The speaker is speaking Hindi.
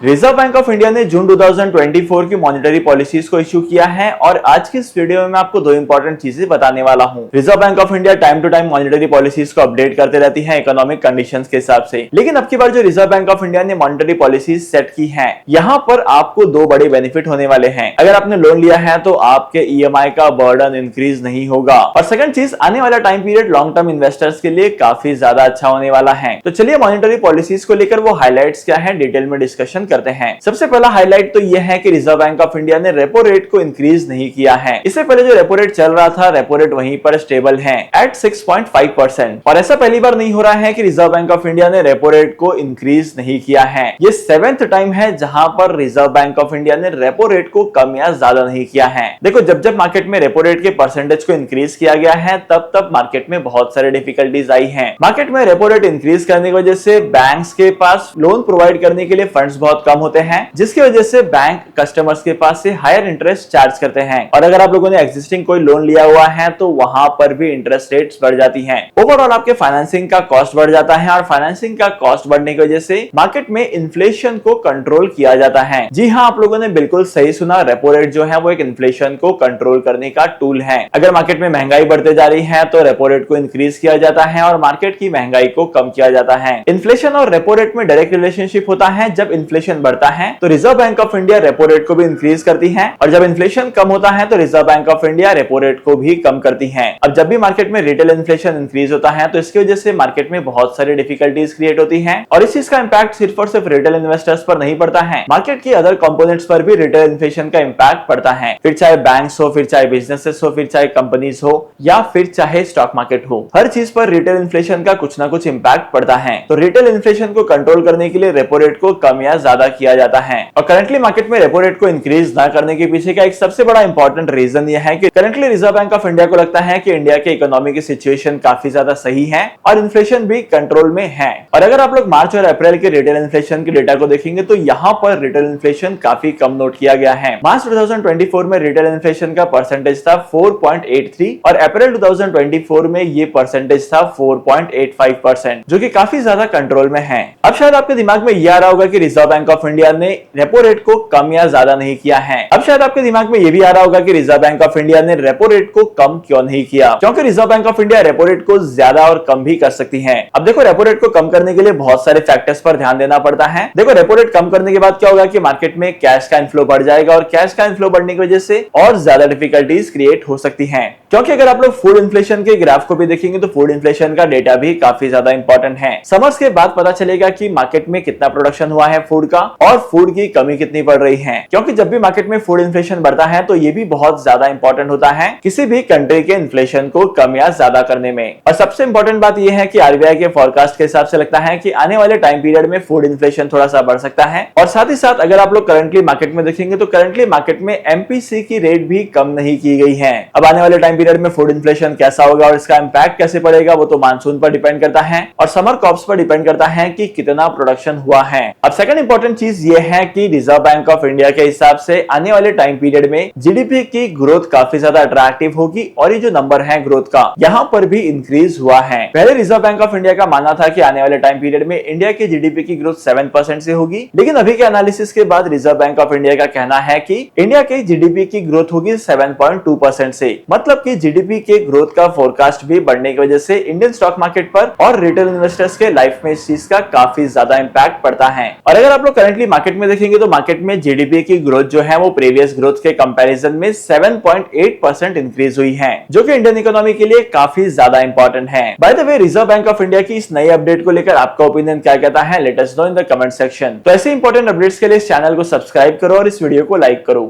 रिजर्व बैंक ऑफ इंडिया ने जून 2024 की मॉनेटरी पॉलिसीज को इश्यू किया है और आज की इस वीडियो में मैं आपको दो इंपॉर्टेंट चीजें बताने वाला हूं। Reserve Bank of India time to time monetary policies को अपडेट करते रहती है इकोनॉमिक कंडीशंस के हिसाब से, लेकिन अब की बार जो रिजर्व बैंक ऑफ इंडिया ने मॉनेटरी पॉलिसीज सेट की है, यहाँ पर आपको दो बड़े बेनिफिट होने वाले हैं। अगर आपने लोन लिया है तो आपके ईएमआई का बर्डन इंक्रीज नहीं होगा और सेकंड चीज, आने वाला time period long term investors के लिए काफी ज्यादा अच्छा होने वाला है। तो चलिए मॉनेटरी पॉलिसीज को लेकर वो हाईलाइट्स क्या है डिटेल में डिस्कशन करते हैं। सबसे पहला हाईलाइट तो यह है कि रिजर्व बैंक ऑफ इंडिया ने रेपो रेट को इंक्रीज नहीं किया है। इससे पहले जो रेपो रेट चल रहा था, रेपो रेट वहीं पर स्टेबल है एट 6.5%। और ऐसा पहली बार नहीं हो रहा है कि रिजर्व बैंक ऑफ इंडिया ने रेपो रेट को इंक्रीज नहीं किया है। ये 7th टाइम है जहां पर रिजर्व बैंक ऑफ इंडिया ने रेपो रेट को कम या ज्यादा नहीं किया है। देखो, जब मार्केट में रेपो रेट के परसेंटेज को इंक्रीज किया गया है, तब मार्केट में बहुत सारी डिफिकल्टीज आई है। मार्केट में रेपो रेट इंक्रीज करने की वजह से बैंक्स के पास लोन प्रोवाइड करने के लिए फंड्स बहुत कम होते हैं, जिसकी वजह से बैंक कस्टमर्स के पास से हायर इंटरेस्ट चार्ज करते हैं। और अगर आप लोगों ने एक्जिस्टिंग कोई लोन लिया हुआ है तो वहां पर भी इंटरेस्ट रेट्स बढ़ जाती हैं। ओवरऑल आपके फाइनेंसिंग का कॉस्ट बढ़ जाता है और फाइनेंसिंग का कॉस्ट बढ़ने की वजह से मार्केट में इन्फ्लेशन को कंट्रोल किया जाता है। जी हाँ, आप लोगों ने बिल्कुल सही सुना, रेपो रेट जो है वो एक इन्फ्लेशन को कंट्रोल करने का टूल है। अगर मार्केट में महंगाई बढ़ते जा रही है तो रेपो रेट को इंक्रीज किया जाता है और मार्केट की महंगाई को कम किया जाता है। इन्फ्लेशन और रेपो रेट में डायरेक्ट रिलेशनशिप होता है। जब इन्फ्लेशन बढ़ता है तो reserve Bank of India repo rate को भी इंक्रीज करती है और जब इन्फ्लेशन कम होता है तो reserve Bank of India repo rate को भी कम करती है। अब जब भी मार्केट में रिटेल इन्फ्लेशन इंक्रीज होता है तो इसकी वजह से मार्केट में बहुत सारी डिफिकल्टीज क्रिएट होती हैं और इस चीज का इंपैक्ट सिर्फ और सिर्फ रिटेल इन्वेस्टर्स पर नहीं पड़ता है, मार्केट की अदर कंपोनेंट्स पर भी रिटेल इन्फ्लेशन का इंपैक्ट पड़ता है। फिर चाहे बैंक्स हो, फिर चाहे बिजनेसेस हो, फिर चाहे कंपनीज हो या फिर चाहे स्टॉक मार्केट हो, हर चीज पर रिटेल इन्फ्लेशन का कुछ ना कुछ इंपैक्ट पड़ता है। तो रिटेल इन्फ्लेशन को कंट्रोल करने के लिए रेपो रेट को कम या ज्यादा किया जाता है और करंटली मार्केट में रेपो रेट को इंक्रीज ना करने के पीछे का एक सबसे बड़ा इंपॉर्टेंट रीजन यह है कि currently reserve Bank of India को लगता है कि इंडिया के इकोनॉमी की सिचुएशन काफी ज्यादा सही है और इन्फ्लेशन भी कंट्रोल में है। और अगर आप लोग मार्च और अप्रैल के रिटेल इन्फ्लेशन के डेटा को देखेंगे तो यहाँ पर रिटेल इन्फ्लेशन काफी कम नोट किया गया है। मार्च 2024 में रिटेल इन्फ्लेशन का परसेंटेज था 4.83 और अप्रैल 2024 में ये परसेंटेज था 4.85%, जो कि काफी ज्यादा कंट्रोल में है। अब शायद आपके दिमाग में यह आ रहा होगा कि रिजर्व बैंक ऑफ इंडिया ने रेपो रेट को कम या ज्यादा नहीं किया है। अब शायद आपके दिमाग में यह भी आ रहा होगा कि रिजर्व बैंक ऑफ इंडिया ने रेपो रेट को कम क्यों नहीं किया, क्योंकि reserve Bank of India repo rate को ज्यादा और कम भी कर सकती है। अब देखो, रेपो रेट को कम करने के लिए बहुत सारे फैक्टर्स पर ध्यान देना पड़ता है। देखो, रेपो रेट कम करने के बाद क्या होगा कि मार्केट में कैश का इनफ्लो बढ़ जाएगा और कैश का इनफ्लो बढ़ने की वजह से और ज्यादा डिफिकल्टीज क्रिएट हो सकती हैं। क्योंकि अगर आप लोग फूड इन्फ्लेशन के ग्राफ को भी देखेंगे तो फूड इन्फ्लेशन का डेटा भी काफी ज्यादा इंपॉर्टेंट है। समर्स के बाद पता चलेगा कि मार्केट में कितना प्रोडक्शन हुआ है फूड का और फूड की कमी कितनी पड़ रही है, क्योंकि जब भी मार्केट में फूड इन्फ्लेशन बढ़ता है तो ये भी बहुत ज्यादा इंपॉर्टेंट होता है किसी भी कंट्री के इन्फ्लेशन को कम या ज्यादा करने में। और सबसे इंपॉर्टेंट बात यह है कि आरबीआई के फोरकास्ट के हिसाब से लगता है कि आने वाले टाइम पीरियड में फूड इन्फ्लेशन थोड़ा सा बढ़ सकता है। और साथ ही साथ अगर आप लोग करंटली मार्केट में देखेंगे तो करंटली मार्केट में एमपीसी की रेट भी कम नहीं की गई है। अब आने वाले टाइम पीरियड में फूड इन्फ्लेशन कैसा होगा और इसका इंपैक्ट कैसे पड़ेगा वो तो मानसून पर डिपेंड करता है और समर क्रॉप्स पर डिपेंड करता है कि कितना प्रोडक्शन हुआ है। अब सेकंड इंपॉर्टेंट चीज ये है कि रिजर्व बैंक ऑफ इंडिया के हिसाब से आने वाले टाइम पीरियड में जीडीपी की ग्रोथ काफी ज्यादा अट्रैक्टिव होगी और ये जो नंबर है ग्रोथ का, यहाँ पर भी इंक्रीज हुआ है। पहले रिजर्व बैंक ऑफ इंडिया का मानना था कि आने वाले टाइम पीरियड में इंडिया की जीडीपी की ग्रोथ 7% से होगी, लेकिन अभी के एनालिसिस के बाद रिजर्व बैंक ऑफ इंडिया का कहना है कि इंडिया की जीडीपी की ग्रोथ होगी 7.2% से। मतलब कि जीडीपी के ग्रोथ का फोरकास्ट भी बढ़ने की वजह से इंडियन स्टॉक मार्केट पर और रिटेल इन्वेस्टर्स के लाइफ में इस चीज का काफी ज्यादा इंपैक्ट पड़ता है। और अगर आप लोग करंटली मार्केट में देखेंगे तो मार्केट में जीडीपी की ग्रोथ जो है वो प्रीवियस ग्रोथ के कंपैरिजन में 7.8% इंक्रीज हुई है, जो कि इंडियन इकोनॉमी के लिए काफी ज्यादा इंपॉर्टेंट है। By the way, reserve Bank of India की इस नई अपडेट को लेकर आपका ओपिनियन क्या कहता है, let us know in the comment section. तो ऐसे इंपॉर्टेंट अपडेट्स के लिए इस चैनल को सब्सक्राइब करो और इस वीडियो को लाइक करो।